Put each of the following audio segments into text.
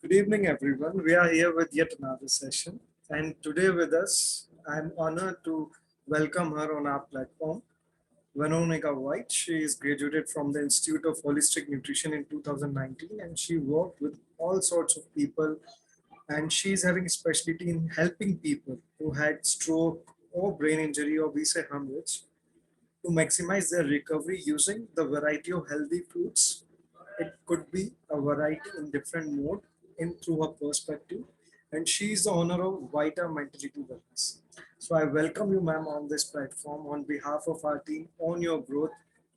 Good evening, everyone. We are here with yet another session. And today with us, I'm honored to welcome her on our platform, Veronica White. She is graduated from the Institute of Holistic Nutrition in 2019, and she worked with all sorts of people. And she's having a specialty in helping people who had stroke or brain injury, or we say hemorrhage, to maximize their recovery using the variety of healthy foods. It could be a variety in different mode in through her perspective. And she is the owner of Vita-Mentality Wellness. So I welcome you, ma'am, on this platform on behalf of our team on your growth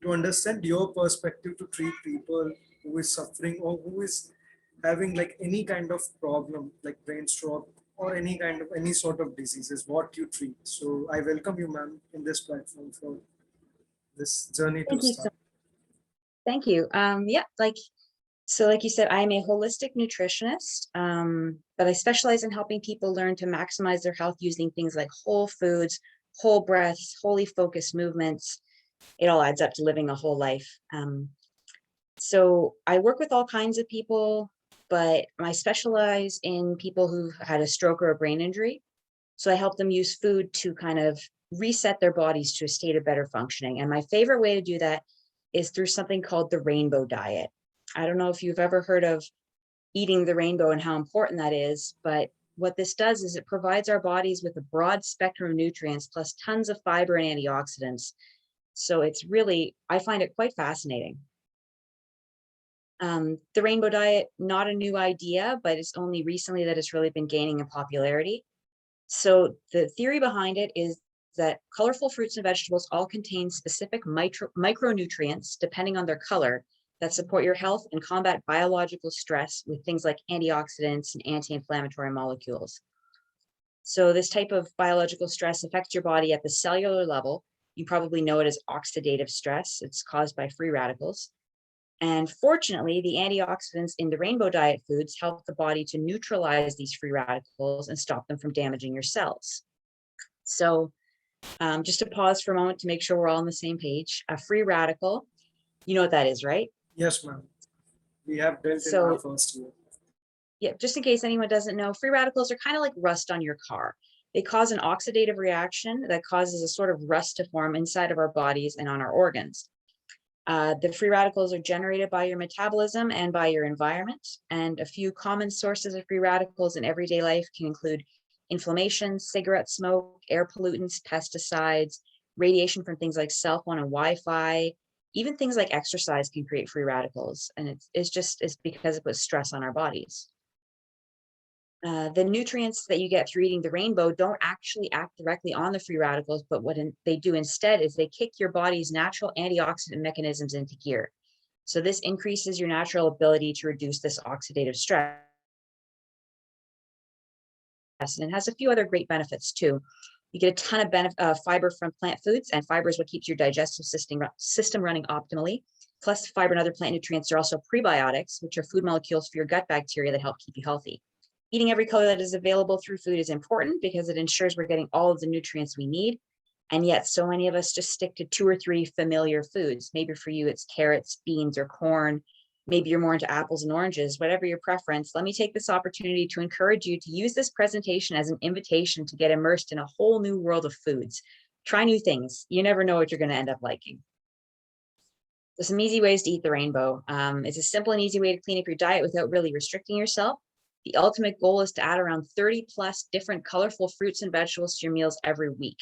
to understand your perspective to treat people who is suffering or who is having like any kind of problem like brain stroke or any kind of any sort of diseases what you treat. So I welcome you, ma'am, in this platform for this journey to Thank you so start. thank you. Like you said, I'm a holistic nutritionist, but I specialize in helping people learn to maximize their health using things like whole foods, whole breaths, wholly focused movements. It all adds up to living a whole life. So I work with all kinds of people, but I specialize in people who've had a stroke or a brain injury. So I help them use food to kind of reset their bodies to a state of better functioning. And my favorite way to do that is through something called the rainbow diet. I don't know if you've ever heard of eating the rainbow and how important that is, but what this does is it provides our bodies with a broad spectrum of nutrients plus tons of fiber and antioxidants. So it's really, I find it quite fascinating. The rainbow diet, not a new idea, but it's only recently that it's really been gaining in popularity. So the theory behind it is that colorful fruits and vegetables all contain specific micronutrients, depending on their color, that support your health and combat biological stress with things like antioxidants and anti-inflammatory molecules. So this type of biological stress affects your body at the cellular level. You probably know it as oxidative stress. It's caused by free radicals. And fortunately, the antioxidants in the rainbow diet foods help the body to neutralize these free radicals and stop them from damaging your cells. So just to pause for a moment to make sure we're all on the same page. A free radical, you know what that is, right? Yes, ma'am. We have dealt in our first year. Yeah, just in case anyone doesn't know, free radicals are kind of like rust on your car. They cause an oxidative reaction that causes a sort of rust to form inside of our bodies and on our organs. The free radicals are generated by your metabolism and by your environment. And a few common sources of free radicals in everyday life can include inflammation, cigarette smoke, air pollutants, pesticides, radiation from things like cell phone and Wi-Fi. Even things like exercise can create free radicals. And it's because it puts stress on our bodies. The nutrients that you get through eating the rainbow don't actually act directly on the free radicals, but what they do instead is they kick your body's natural antioxidant mechanisms into gear. So this increases your natural ability to reduce this oxidative stress. And it has a few other great benefits too. You get a ton of fiber from plant foods, and fiber is what keeps your digestive system running optimally. Plus, fiber and other plant nutrients are also prebiotics, which are food molecules for your gut bacteria that help keep you healthy. Eating every color that is available through food is important because it ensures we're getting all of the nutrients we need. And yet so many of us just stick to 2 or 3 familiar foods. Maybe for you, it's carrots, beans, or corn. Maybe you're more into apples and oranges, whatever your preference. Let me take this opportunity to encourage you to use this presentation as an invitation to get immersed in a whole new world of foods. Try new things. You never know what you're going to end up liking. There's some easy ways to eat the rainbow. It's a simple and easy way to clean up your diet without really restricting yourself. The ultimate goal is to add around 30 plus different colorful fruits and vegetables to your meals every week.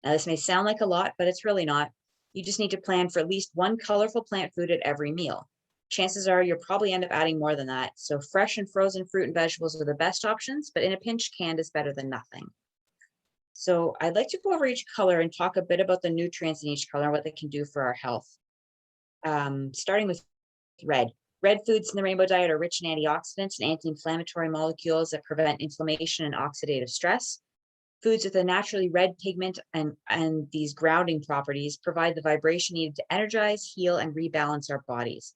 Now, this may sound like a lot, but it's really not. You just need to plan for at least one colorful plant food at every meal. Chances are you'll probably end up adding more than that. So fresh and frozen fruit and vegetables are the best options, but in a pinch, canned is better than nothing. So I'd like to go over each color and talk a bit about the nutrients in each color and what they can do for our health. Starting with red. Red foods in the rainbow diet are rich in antioxidants and anti-inflammatory molecules that prevent inflammation and oxidative stress. Foods with a naturally red pigment and these grounding properties provide the vibration needed to energize, heal, and rebalance our bodies.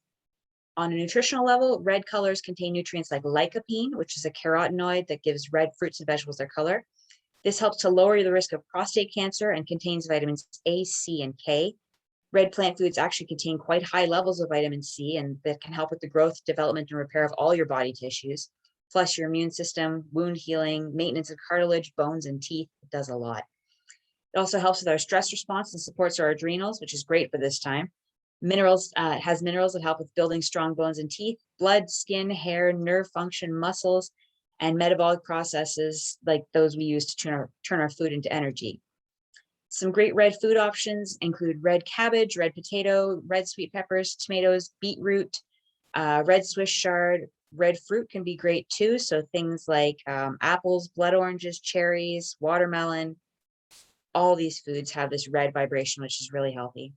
On a nutritional level, red colors contain nutrients like lycopene, which is a carotenoid that gives red fruits and vegetables their color. This helps to lower the risk of prostate cancer and contains vitamins A, C, and K. Red plant foods actually contain quite high levels of vitamin C, and that can help with the growth, development, and repair of all your body tissues. plus your immune system, wound healing, maintenance of cartilage, bones, and teeth. It does a lot. It also helps with our stress response and supports our adrenals, which is great for this time. Minerals, it has minerals that help with building strong bones and teeth, blood, skin, hair, nerve function, muscles, and metabolic processes like those we use to turn our food into energy. Some great red food options include red cabbage, red potato, red sweet peppers, tomatoes, beetroot, red Swiss chard. Red fruit can be great too. So things like apples, blood oranges, cherries, watermelon, all these foods have this red vibration, which is really healthy.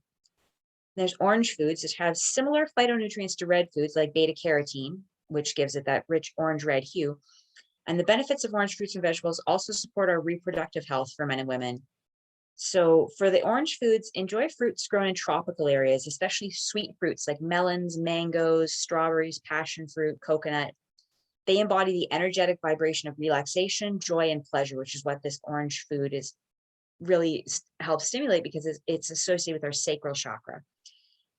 There's orange foods that have similar phytonutrients to red foods like beta carotene, which gives it that rich orange red hue. And the benefits of orange fruits and vegetables also support our reproductive health for men and women. So for the orange foods, enjoy fruits grown in tropical areas, especially sweet fruits like melons, mangoes, strawberries, passion fruit, coconut. They embody the energetic vibration of relaxation, joy, and pleasure, which is what this orange food is really helps stimulate because it's associated with our sacral chakra.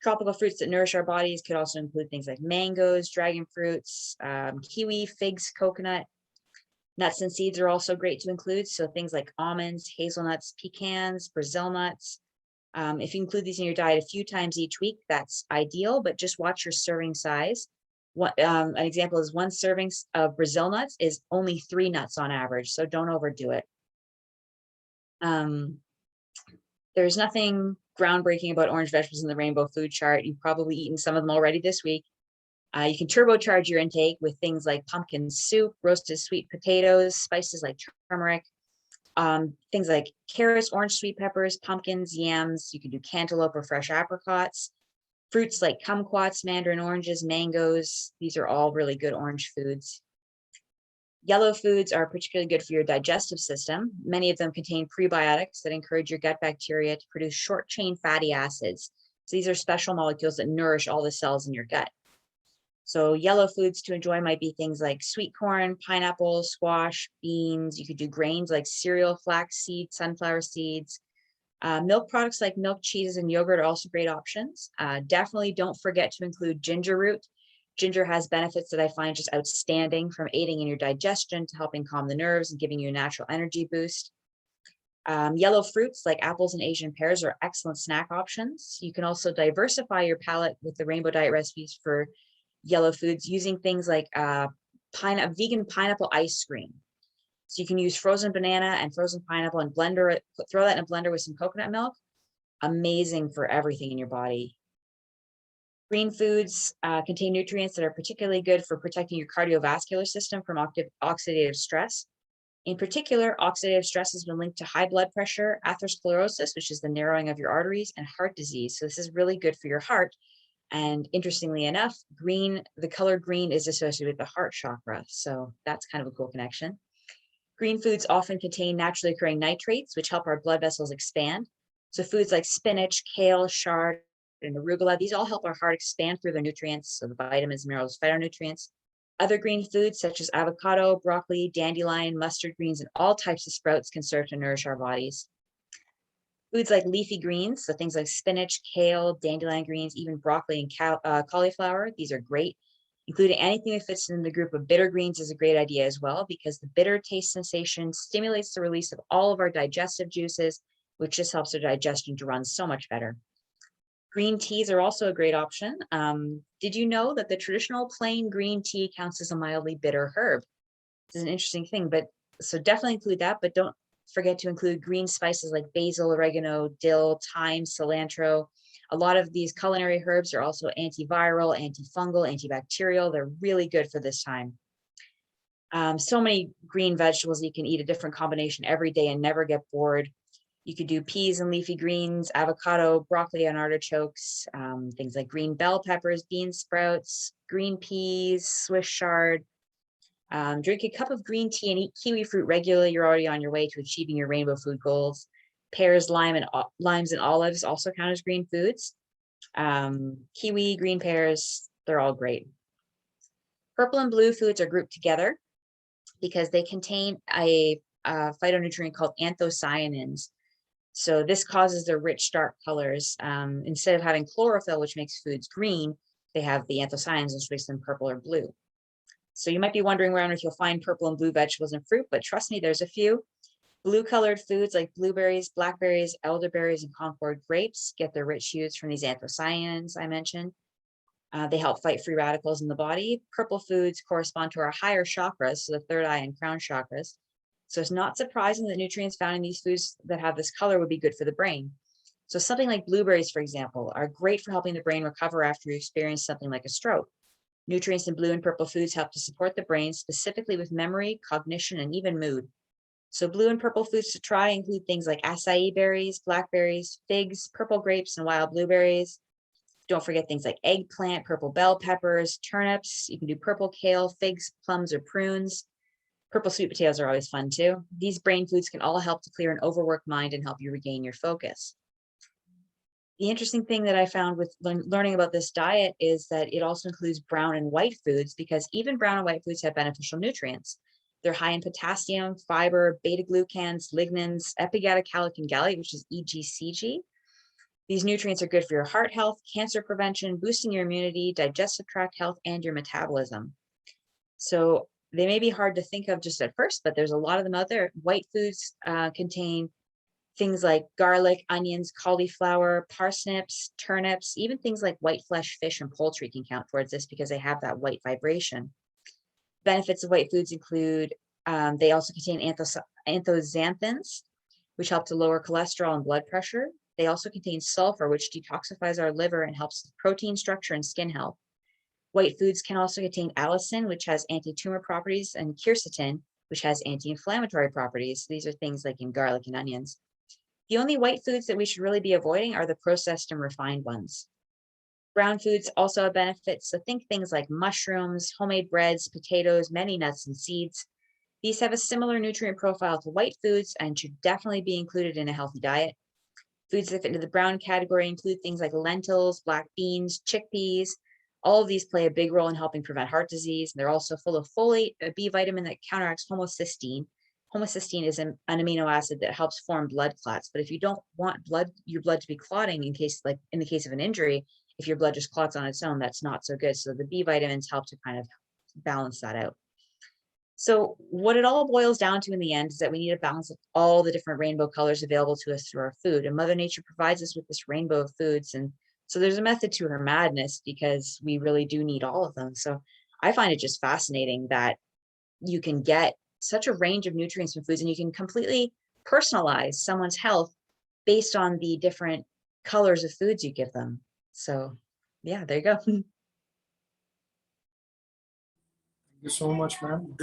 Tropical fruits that nourish our bodies could also include things like mangoes, dragon fruits, kiwi, figs, coconut. Nuts and seeds are also great to include. So things like almonds, hazelnuts, pecans, Brazil nuts. If you include these in your diet a few times each week, that's ideal, but just watch your serving size. An example is one serving of Brazil nuts is only 3 nuts on average, so don't overdo it. There's nothing groundbreaking about orange vegetables in the rainbow food chart. You've probably eaten some of them already this week. You can turbocharge your intake with things like pumpkin soup, roasted sweet potatoes, spices like turmeric, things like carrots, orange sweet peppers, pumpkins, yams. You can do cantaloupe or fresh apricots, fruits like kumquats, mandarin oranges, mangoes. These are all really good orange foods. Yellow foods are particularly good for your digestive system. Many of them contain prebiotics that encourage your gut bacteria to produce short chain fatty acids. So these are special molecules that nourish all the cells in your gut. So yellow foods to enjoy might be things like sweet corn, pineapple, squash, beans. You could do grains like cereal, flax seeds, sunflower seeds. Milk products like milk, cheeses, and yogurt are also great options. Definitely don't forget to include ginger root. Ginger has benefits that I find just outstanding, from aiding in your digestion to helping calm the nerves and giving you a natural energy boost. Yellow fruits like apples and Asian pears are excellent snack options. You can also diversify your palate with the Rainbow Diet recipes for yellow foods using things like vegan pineapple ice cream. So you can use frozen banana and frozen pineapple and blender it, throw that in a blender with some coconut milk. Amazing for everything in your body. Green foods contain nutrients that are particularly good for protecting your cardiovascular system from oxidative stress. In particular, oxidative stress has been linked to high blood pressure, atherosclerosis, which is the narrowing of your arteries, and heart disease. So this is really good for your heart. And interestingly enough, the color green is associated with the heart chakra. So that's kind of a cool connection. Green foods often contain naturally occurring nitrates, which help our blood vessels expand. So foods like spinach, kale, chard, and arugula, these all help our heart expand through the nutrients, so the vitamins, minerals, phytonutrients. Other green foods such as avocado, broccoli, dandelion, mustard greens, and all types of sprouts can serve to nourish our bodies. Foods like leafy greens, so things like spinach, kale, dandelion greens, even broccoli and cauliflower, these are great. Including anything that fits in the group of bitter greens is a great idea as well, because the bitter taste sensation stimulates the release of all of our digestive juices, which just helps our digestion to run so much better. Green teas are also a great option. Did you know that the traditional plain green tea counts as a mildly bitter herb? This is an interesting thing, but so definitely include that, but don't forget to include green spices like basil, oregano, dill, thyme, cilantro. A lot of these culinary herbs are also antiviral, antifungal, antibacterial. They're really good for this time. So many green vegetables, you can eat a different combination every day and never get bored. You could do peas and leafy greens, avocado, broccoli and artichokes, things like green bell peppers, bean sprouts, green peas, Swiss chard. Drink a cup of green tea and eat kiwi fruit regularly. You're already on your way to achieving your rainbow food goals. Pears, limes, and olives also count as green foods. Kiwi, green pears, they're all great. Purple and blue foods are grouped together because they contain a phytonutrient called anthocyanins. So this causes their rich, dark colors. Instead of having chlorophyll, which makes foods green, they have the anthocyanins, which makes them purple or blue. So you might be wondering around if you'll find purple and blue vegetables and fruit, but trust me, there's a few. Blue colored foods like blueberries, blackberries, elderberries, and Concord grapes get their rich hues from these anthocyanins I mentioned. They help fight free radicals in the body. Purple foods correspond to our higher chakras, so the third eye and crown chakras. So it's not surprising that nutrients found in these foods that have this color would be good for the brain. So something like blueberries, for example, are great for helping the brain recover after you experience something like a stroke. Nutrients in blue and purple foods help to support the brain, specifically with memory, cognition, and even mood. So blue and purple foods to try include things like acai berries, blackberries, figs, purple grapes, and wild blueberries. Don't forget things like eggplant, purple bell peppers, turnips. You can do purple kale, figs, plums, or prunes. Purple sweet potatoes are always fun too. These brain foods can all help to clear an overworked mind and help you regain your focus. The interesting thing that I found with learning about this diet is that it also includes brown and white foods, because even brown and white foods have beneficial nutrients. They're high in potassium, fiber, beta-glucans, lignans, epigallocalic and gallate, which is EGCG. These nutrients are good for your heart health, cancer prevention, boosting your immunity, digestive tract health, and your metabolism. So they may be hard to think of just at first, but there's a lot of them out there. White foods contain things like garlic, onions, cauliflower, parsnips, turnips, even things like white flesh, fish, and poultry can count towards this because they have that white vibration. Benefits of white foods include, they also contain anthocyanins, which help to lower cholesterol and blood pressure. They also contain sulfur, which detoxifies our liver and helps with protein structure and skin health. White foods can also contain allicin, which has anti-tumor properties, and quercetin, which has anti-inflammatory properties. These are things like in garlic and onions. The only white foods that we should really be avoiding are the processed and refined ones. Brown foods also have benefits, so think things like mushrooms, homemade breads, potatoes, many nuts and seeds. These have a similar nutrient profile to white foods and should definitely be included in a healthy diet. Foods that fit into the brown category include things like lentils, black beans, chickpeas. All of these play a big role in helping prevent heart disease. They're also full of folate, a B vitamin that counteracts homocysteine. Homocysteine is an amino acid that helps form blood clots. But if you don't want your blood to be clotting in the case of an injury, if your blood just clots on its own, that's not so good. So the B vitamins help to kind of balance that out. So what it all boils down to in the end is that we need a balance of all the different rainbow colors available to us through our food. And Mother Nature provides us with this rainbow of foods. And so there's a method to her madness because we really do need all of them. So I find it just fascinating that you can get such a range of nutrients from foods and you can completely personalize someone's health based on the different colors of foods you give them. So yeah, there you go. You so much, ma'am.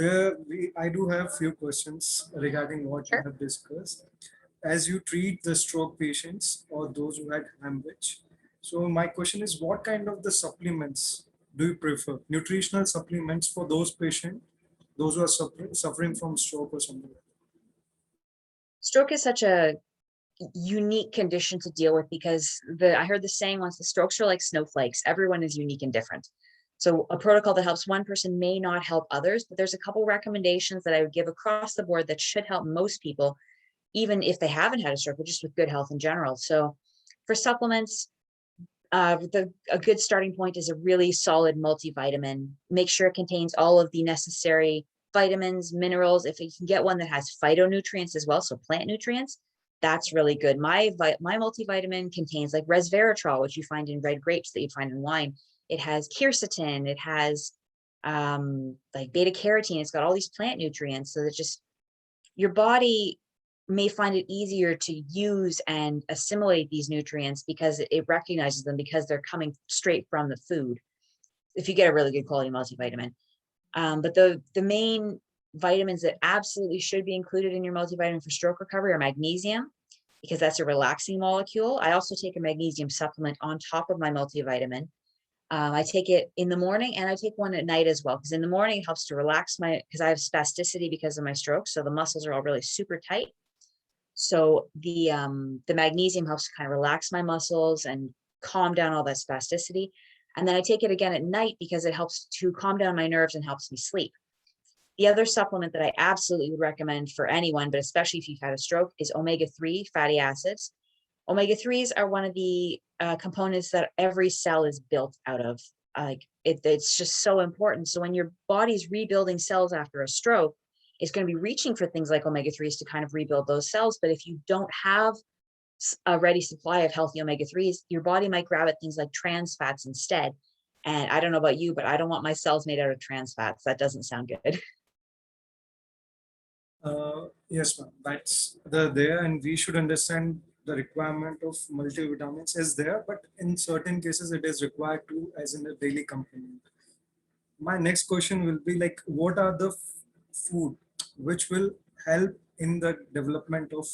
I do have few questions regarding what you Sure. have discussed. As you treat the stroke patients or those who had hemorrhage, so my question is, what kind of the supplements do you prefer? Nutritional supplements for those patients, those who are suffering from stroke or something like that. Stroke is such a unique condition to deal with because I heard the saying once, the strokes are like snowflakes. Everyone is unique and different. So a protocol that helps one person may not help others, but there's a couple recommendations that I would give across the board that should help most people, even if they haven't had a stroke, but just with good health in general. So for supplements, a good starting point is a really solid multivitamin. Make sure it contains all of the necessary vitamins, minerals. If you can get one that has phytonutrients as well, so plant nutrients, that's really good. My multivitamin contains like resveratrol, which you find in red grapes that you find in wine. It has quercetin. It has like beta carotene. It's got all these plant nutrients, so that just your body may find it easier to use and assimilate these nutrients because it recognizes them because they're coming straight from the food. If you get a really good quality multivitamin, but the main vitamins that absolutely should be included in your multivitamin for stroke recovery are magnesium, because that's a relaxing molecule. I also take a magnesium supplement on top of my multivitamin. I take it in the morning and I take one at night as well, because in the morning it helps to relax because I have spasticity because of my stroke. So the muscles are all really super tight. So the magnesium helps to kind of relax my muscles and calm down all that spasticity. And then I take it again at night because it helps to calm down my nerves and helps me sleep. The other supplement that I absolutely would recommend for anyone, but especially if you've had a stroke, is omega-3 fatty acids. Omega-3s are one of the components that every cell is built out of. Like it's just so important. So when your body's rebuilding cells after a stroke, it's going to be reaching for things like omega-3s to kind of rebuild those cells. But if you don't have a ready supply of healthy omega-3s, your body might grab at things like trans fats instead. And I don't know about you, but I don't want my cells made out of trans fats. That doesn't sound good. Yes, ma'am. That's there, and we should understand the requirement of multivitamins is there, but in certain cases it is required too, as in a daily complement. My next question will be like, what are the food which will help in the development of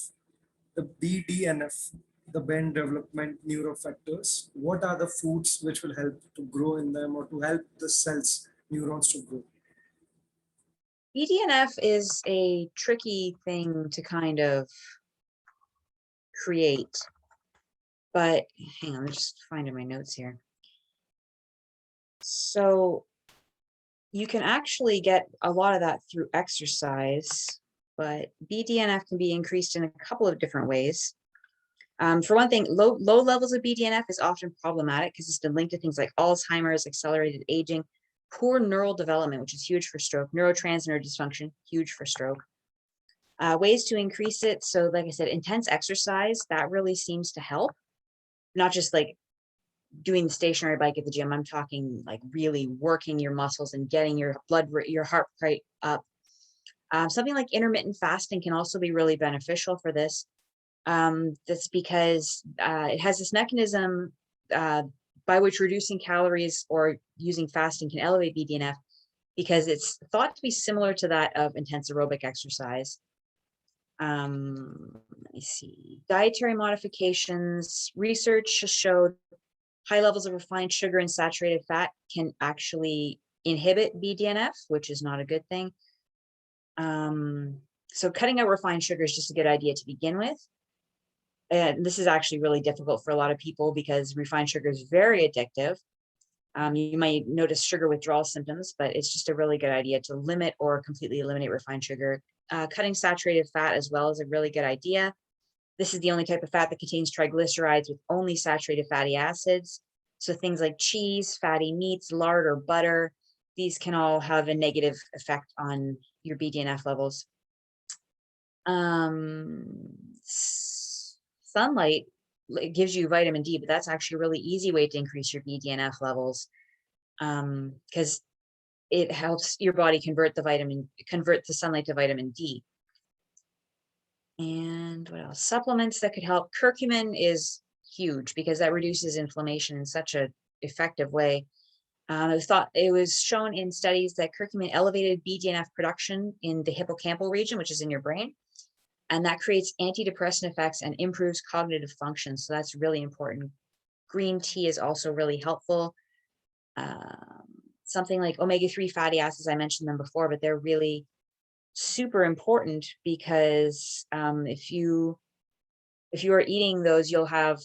the BDNF, the brain development neurofactors? What are the foods which will help to grow in them or to help the cells, neurons to grow? BDNF is a tricky thing to kind of create, but hang on, I'm just finding my notes here. So you can actually get a lot of that through exercise, but BDNF can be increased in a couple of different ways. For one thing, low levels of BDNF is often problematic because it's been linked to things like Alzheimer's, accelerated aging, poor neural development, which is huge for stroke, neurotransmitter dysfunction, huge for stroke. Ways to increase it. So like I said, intense exercise, that really seems to help. Not just like doing the stationary bike at the gym. I'm talking like really working your muscles and getting your your heart rate up. Something like intermittent fasting can also be really beneficial for this. That's because it has this mechanism by which reducing calories or using fasting can elevate BDNF, because it's thought to be similar to that of intense aerobic exercise. Let me see. Dietary modifications. Research has showed high levels of refined sugar and saturated fat can actually inhibit BDNF, which is not a good thing. So cutting out refined sugar is just a good idea to begin with. And this is actually really difficult for a lot of people because refined sugar is very addictive. You might notice sugar withdrawal symptoms, but it's just a really good idea to limit or completely eliminate refined sugar. Cutting saturated fat as well is a really good idea. This is the only type of fat that contains triglycerides with only saturated fatty acids. So things like cheese, fatty meats, lard, or butter, these can all have a negative effect on your BDNF levels. Sunlight gives you vitamin D, but that's actually a really easy way to increase your BDNF levels, because it helps your body convert the sunlight to vitamin D. And what else? Supplements that could help. Curcumin is huge because that reduces inflammation in such an effective way. It was shown in studies that curcumin elevated BDNF production in the hippocampal region, which is in your brain, and that creates antidepressant effects and improves cognitive function. So that's really important. Green tea is also really helpful. Something like omega-3 fatty acids, I mentioned them before, but they're really super important because if you are eating those, you'll have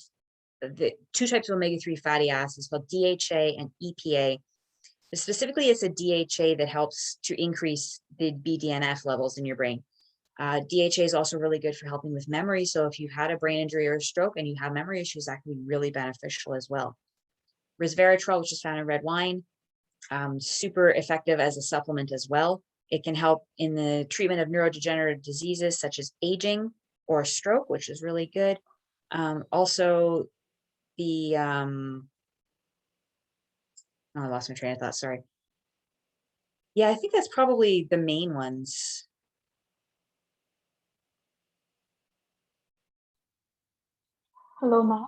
the two types of omega-3 fatty acids called DHA and EPA. Specifically, it's a DHA that helps to increase the BDNF levels in your brain. DHA is also really good for helping with memory. So if you've had a brain injury or a stroke and you have memory issues, that can be really beneficial as well. Resveratrol, which is found in red wine, super effective as a supplement as well. It can help in the treatment of neurodegenerative diseases such as aging or stroke, which is really good. Also, the I lost my train of thought. Sorry. Yeah, I think that's probably the main ones. Hello, ma'am.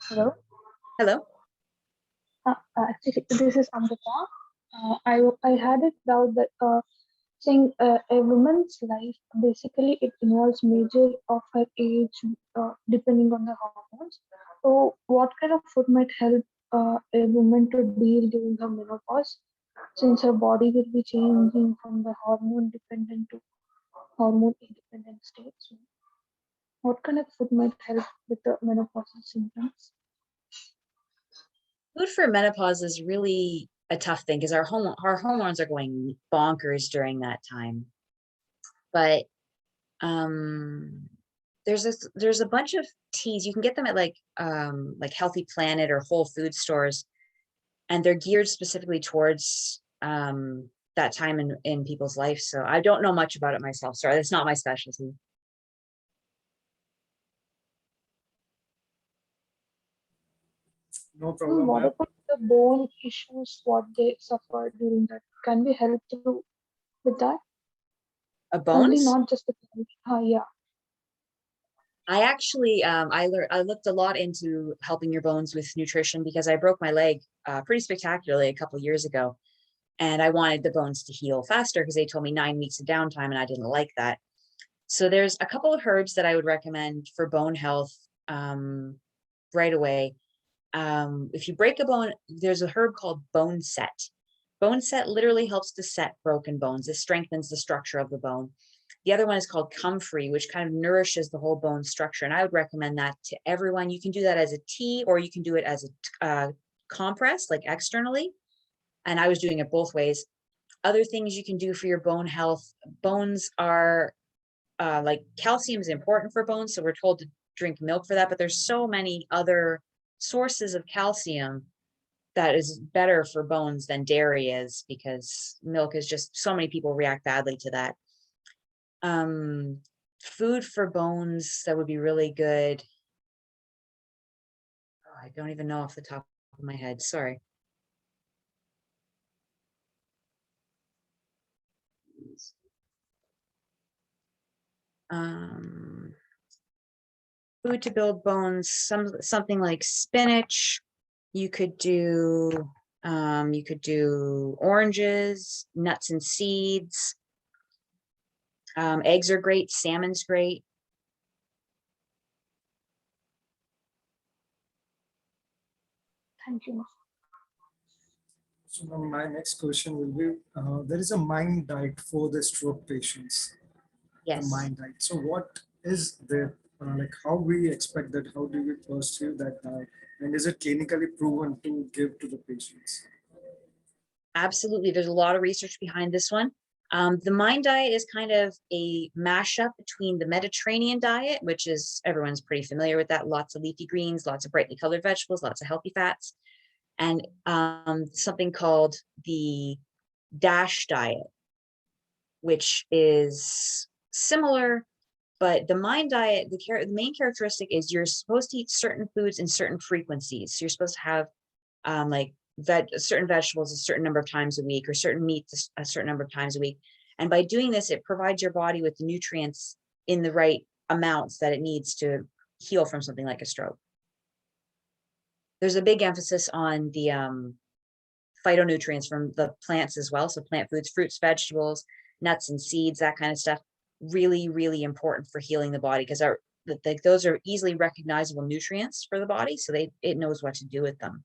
Hello. Hello. Actually, this is Amrita. I had it doubt that saying a woman's life basically it involves major of her age depending on the hormones. So, what kind of food might help a woman to deal during her menopause, since her body will be changing from the hormone dependent to hormone independent state? So, what kind of food might help with the menopausal symptoms? Food for menopause is really a tough thing because our hormones are going bonkers during that time. But there's a bunch of teas. You can get them at like Healthy Planet or Whole Food stores, and they're geared specifically towards that time in people's life. So I don't know much about it myself. Sorry, that's not my specialty. No And problem, what ma'am. about the bone issues, what they suffer during that? Can we help through with that? Only Bones? not just the yeah. I actually I looked a lot into helping your bones with nutrition because I broke my leg pretty spectacularly a couple years ago, and I wanted the bones to heal faster because they told me 9 weeks of downtime, and I didn't like that. So there's a couple of herbs that I would recommend for bone health right away. If you break a bone, there's a herb called bone set. Bone set literally helps to set broken bones. It strengthens the structure of the bone. The other one is called comfrey, which kind of nourishes the whole bone structure. And I would recommend that to everyone. You can do that as a tea, or you can do it as a compress, like externally. And I was doing it both ways. Other things you can do for your bone health. Bones are like calcium is important for bones. So we're told to drink milk for that, but there's so many other sources of calcium that is better for bones than dairy is, because milk is just, so many people react badly to that. Food for bones that would be really good. Oh, I don't even know off the top of my head. Sorry. Food to build bones, something like spinach. You could do oranges, nuts and seeds. Eggs are great, salmon's great. Thank you. So now my next question will be, there is a mind diet for the stroke patients. The Yes. mind diet. So what is the like how we expect that? How do we pursue that diet? And is it clinically proven to give to the patients? Absolutely. There's a lot of research behind this one. The Mind diet is kind of a mashup between the Mediterranean diet, which is, everyone's pretty familiar with that, lots of leafy greens, lots of brightly colored vegetables, lots of healthy fats, and something called the DASH diet, which is similar, but the Mind diet, the main characteristic is you're supposed to eat certain foods in certain frequencies. So you're supposed to have like certain vegetables a certain number of times a week, or certain meats a certain number of times a week. And by doing this, it provides your body with the nutrients in the right amounts that it needs to heal from something like a stroke. There's a big emphasis on the phytonutrients from the plants as well. So plant foods, fruits, vegetables, nuts and seeds, that kind of stuff. Really, really important for healing the body, because those are easily recognizable nutrients for the body. So it knows what to do with them.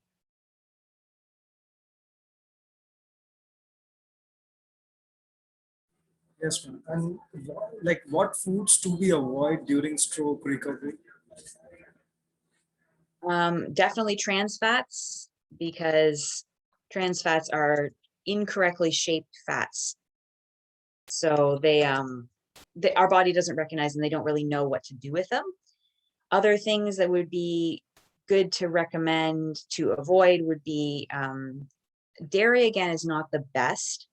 Yes, ma'am. And like what foods to be avoid during stroke recovery? Definitely trans fats, because trans fats are incorrectly shaped fats. So our body doesn't recognize them. They don't really know what to do with them. Other things that would be good to recommend to avoid would be dairy, again, is not the best,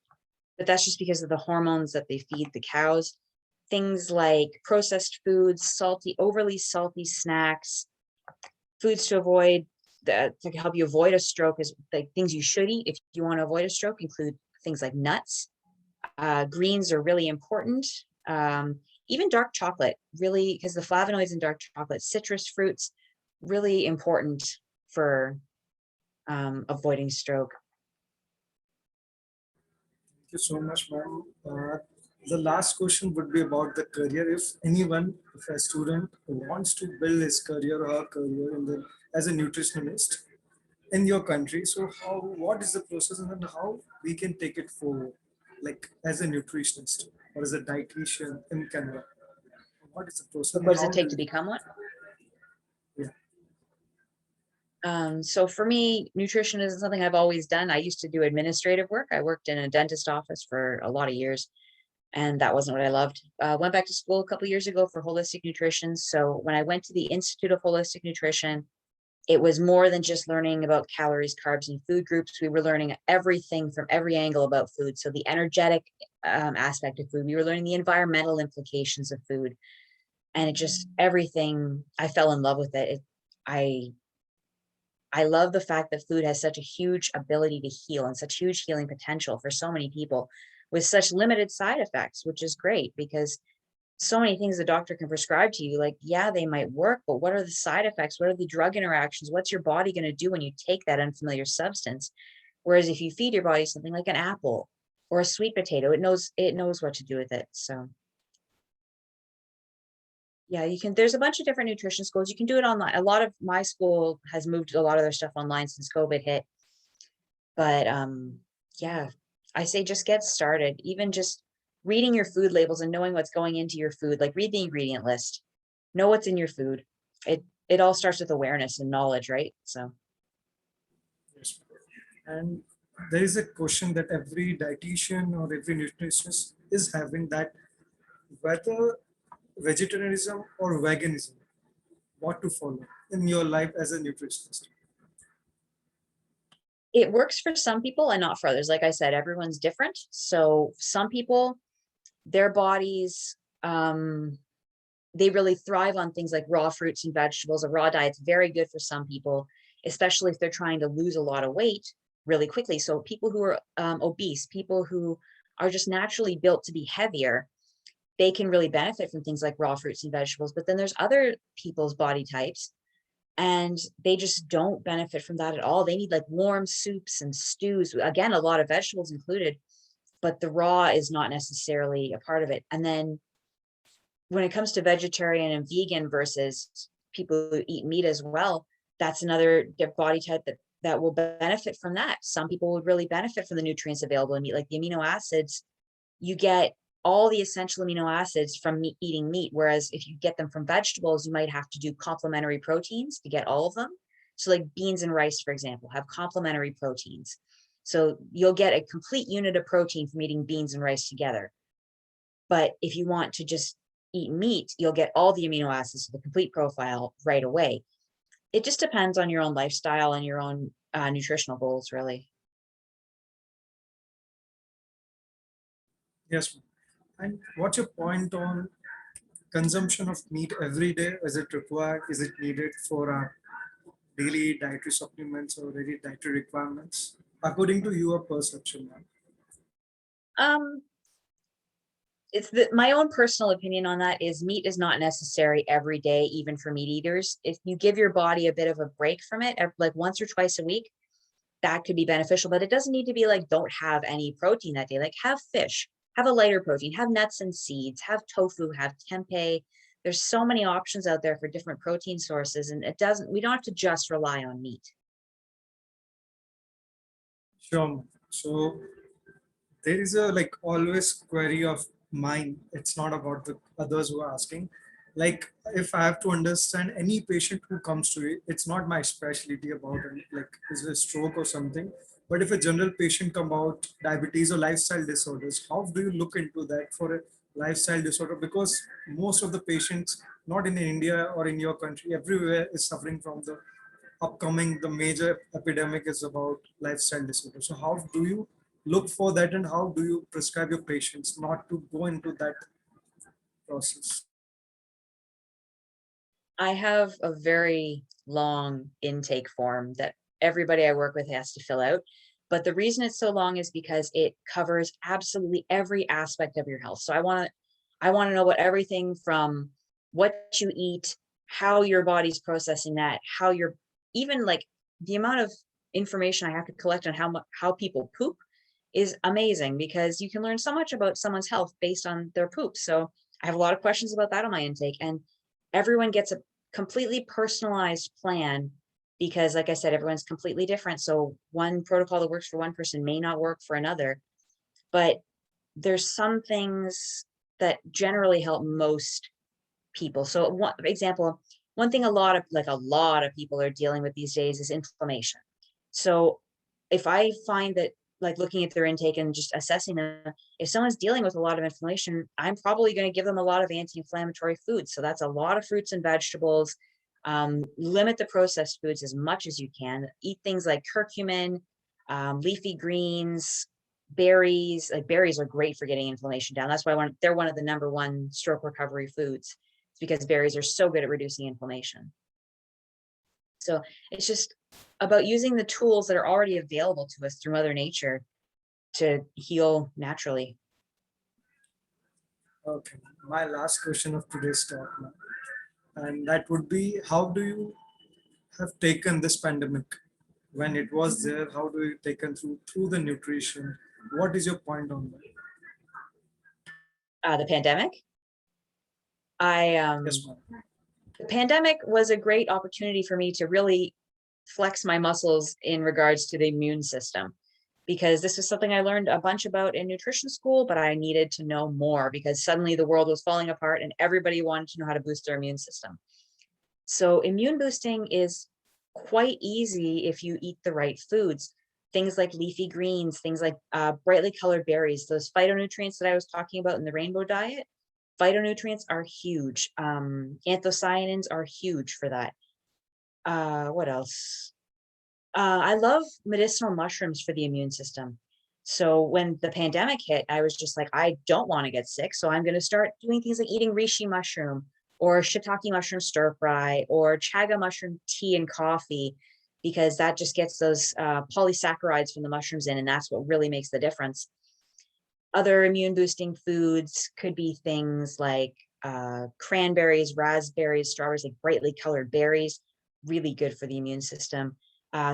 but that's just because of the hormones that they feed the cows. Things like processed foods, overly salty snacks, foods to avoid that to help you avoid a stroke is like things you should eat if you want to avoid a stroke include things like nuts. Greens are really important. Even dark chocolate, really, because the flavonoids in dark chocolate, citrus fruits, really important for avoiding stroke. Thank you so much, ma'am. The last question would be about the career. If a student wants to build his career or her career as a nutritionist in your country, so what is the process and then how we can take it forward, like as a nutritionist or as a dietitian in Canada? What is the process What and does it how take do to become one? yeah. So for me, nutrition is something I've always done. I used to do administrative work. I worked in a dentist office for a lot of years. and that wasn't what I loved. Went back to school a couple years ago for holistic nutrition. So when I went to the Institute of Holistic Nutrition, it was more than just learning about calories, carbs, and food groups. We were learning everything from every angle about food. So the energetic aspect of food, we were learning the environmental implications of food, and it just everything. I fell in love with it. I love the fact that food has such a huge ability to heal and such huge healing potential for so many people with such limited side effects, which is great because so many things the doctor can prescribe to you, like, yeah, they might work, but what are the side effects? What are the drug interactions? What's your body going to do when you take that unfamiliar substance? Whereas if you feed your body something like an apple or a sweet potato, it knows what to do with it. So yeah, there's a bunch of different nutrition schools. You can do it online. A lot of my school has moved a lot of their stuff online since COVID hit. But yeah, I say just get started. Even just reading your food labels and knowing what's going into your food, like read the ingredient list, know what's in your food. It all starts with awareness and knowledge, right? So Yes. And there is a question that every dietitian or every nutritionist is having, that whether vegetarianism or veganism, what to follow in your life as a nutritionist. it works for some people and not for others. Like I said, everyone's different. So some people, their bodies, they really thrive on things like raw fruits and vegetables. A raw diet's very good for some people, especially if they're trying to lose a lot of weight really quickly. So people who are obese, people who are just naturally built to be heavier, they can really benefit from things like raw fruits and vegetables. But then there's other people's body types, and they just don't benefit from that at all. They need like warm soups and stews. Again, a lot of vegetables included, but the raw is not necessarily a part of it. And then when it comes to vegetarian and vegan versus people who eat meat as well, that's another body type that will benefit from that. Some people would really benefit from the nutrients available in meat, like the amino acids. You get all the essential amino acids from eating meat, whereas if you get them from vegetables, you might have to do complementary proteins to get all of them. So like beans and rice, for example, have complementary proteins. So you'll get a complete unit of protein from eating beans and rice together. But if you want to just eat meat, you'll get all the amino acids of the complete profile right away. It just depends on your own lifestyle and your own nutritional goals, really. Yes. And what's your point on consumption of meat every day? Is it required? Is it needed for our daily dietary supplements or daily dietary requirements, according to your perception, ma'am? Um, it's my own personal opinion on that is meat is not necessary every day, even for meat eaters. If you give your body a bit of a break from it, like once or twice a week, that could be beneficial, but it doesn't need to be like, don't have any protein that day. Like have fish, have a lighter protein, have nuts and seeds, have tofu, have tempeh. There's so many options out there for different protein sources, and we don't have to just rely on meat. Sure, ma'am. So there is a like always query of mine. It's not about the others who are asking. Like if I have to understand any patient who comes to it, it's not my specialty about it, like is it a stroke or something. But if a general patient come out diabetes or lifestyle disorders, how do you look into that for a lifestyle disorder? Because most of the patients, not in India or in your country, everywhere is suffering from the upcoming, the major epidemic is about lifestyle disorder. So how do you look for that, and how do you prescribe your patients not to go into that process? I have a very long intake form that everybody I work with has to fill out. But the reason it's so long is because it covers absolutely every aspect of your health. So I want to know about everything from what you eat, how your body's processing that, how you're even like the amount of information I have to collect on how people poop is amazing because you can learn so much about someone's health based on their poop. So I have a lot of questions about that on my intake, and everyone gets a completely personalized plan because like I said, everyone's completely different. So one protocol that works for one person may not work for another, but there's some things that generally help most people. So one example, one thing a lot of people are dealing with these days is inflammation. So if I find that like looking at their intake and just assessing them. If someone's dealing with a lot of inflammation, I'm probably going to give them a lot of anti-inflammatory foods. So that's a lot of fruits and vegetables. Limit the processed foods as much as you can. Eat things like curcumin, leafy greens, berries. Like berries are great for getting inflammation down. That's why they're one of the #1 stroke recovery foods. It's because berries are so good at reducing inflammation. So it's just about using the tools that are already available to us through Mother Nature to heal naturally. Okay, my last question of today's talk now, and that would be, how do you have taken this pandemic when it was there? How do you taken through the nutrition? What is your point on that? The pandemic, Yes, ma'am. the pandemic was a great opportunity for me to really flex my muscles in regards to the immune system, because this is something I learned a bunch about in nutrition school, but I needed to know more because suddenly the world was falling apart and everybody wanted to know how to boost their immune system. So immune boosting is quite easy if you eat the right foods. Things like leafy greens, things like brightly colored berries, those phytonutrients that I was talking about in the rainbow diet. Phytonutrients are huge. Anthocyanins are huge for that. What else? I love medicinal mushrooms for the immune system. So when the pandemic hit, I was just like, I don't want to get sick. So I'm going to start doing things like eating reishi mushroom or shiitake mushroom stir fry or chaga mushroom tea and coffee, because that just gets those polysaccharides from the mushrooms in, and that's what really makes the difference. Other immune boosting foods could be things like cranberries, raspberries, strawberries, like brightly colored berries, really good for the immune system.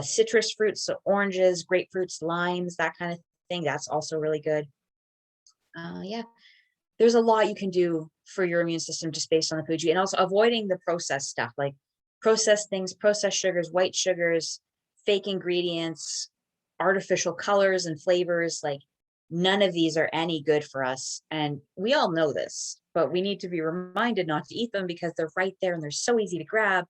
Citrus fruits, so oranges, grapefruits, limes, that kind of thing, that's also really good. Yeah, there's a lot you can do for your immune system just based on the food you eat, and also avoiding the processed stuff, like processed things, processed sugars, white sugars, fake ingredients, artificial colors and flavors. Like none of these are any good for us. And we all know this, but we need to be reminded not to eat them because they're right there and they're so easy to grab.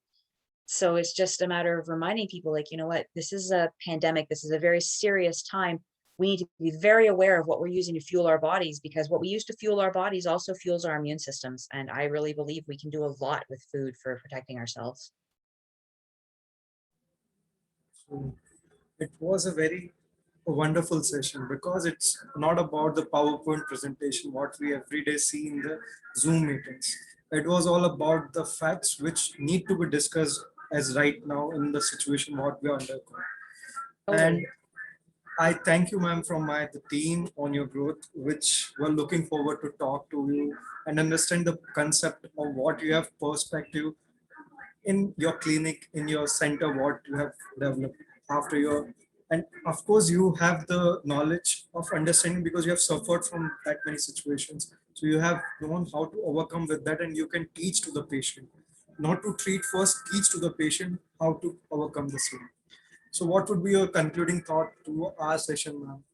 So it's just a matter of reminding people, like, you know what, this is a pandemic. This is a very serious time. We need to be very aware of what we're using to fuel our bodies, because what we use to fuel our bodies also fuels our immune systems. And I really believe we can do a lot with food for protecting ourselves. So it was a very wonderful session, because it's not about the PowerPoint presentation what we every day see in the Zoom meetings. It was all about the facts which need to be discussed as right now in the situation what we are undergoing. And I thank you, ma'am, from the team on your growth, which we're looking forward to talk to you and understand the concept of what you have perspective in your clinic, in your center, what you have developed after your, and of course you have the knowledge of understanding because you have suffered from that many situations. So you have known how to overcome with that, and you can teach to the patient, not to treat first, teach to the patient how to overcome the same. So what would be your concluding thought to our session, ma'am?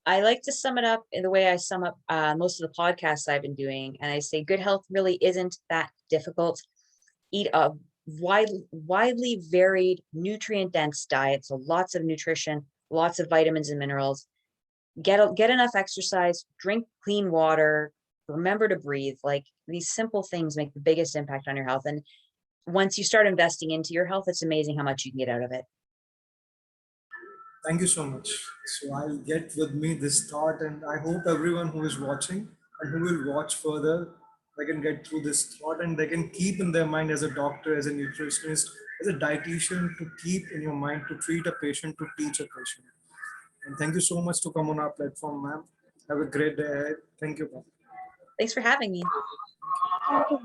I like to sum it up in the way I sum up most of the podcasts I've been doing. And I say good health really isn't that difficult. Eat a widely varied, nutrient dense diet. So lots of nutrition, lots of vitamins and minerals. Get enough exercise, drink clean water, remember to breathe. Like these simple things make the biggest impact on your health. And once you start investing into your health, it's amazing how much you can get out of it. Thank you so much. So I'll get with me this thought, and I hope everyone who is watching and who will watch further, they can get through this thought and they can keep in their mind as a doctor, as a nutritionist, as a dietitian, to keep in your mind to treat a patient, to teach a patient. And thank you so much to come on our platform, ma'am. Have a great day ahead. Thank you, ma'am. Thanks for having me. Thank you.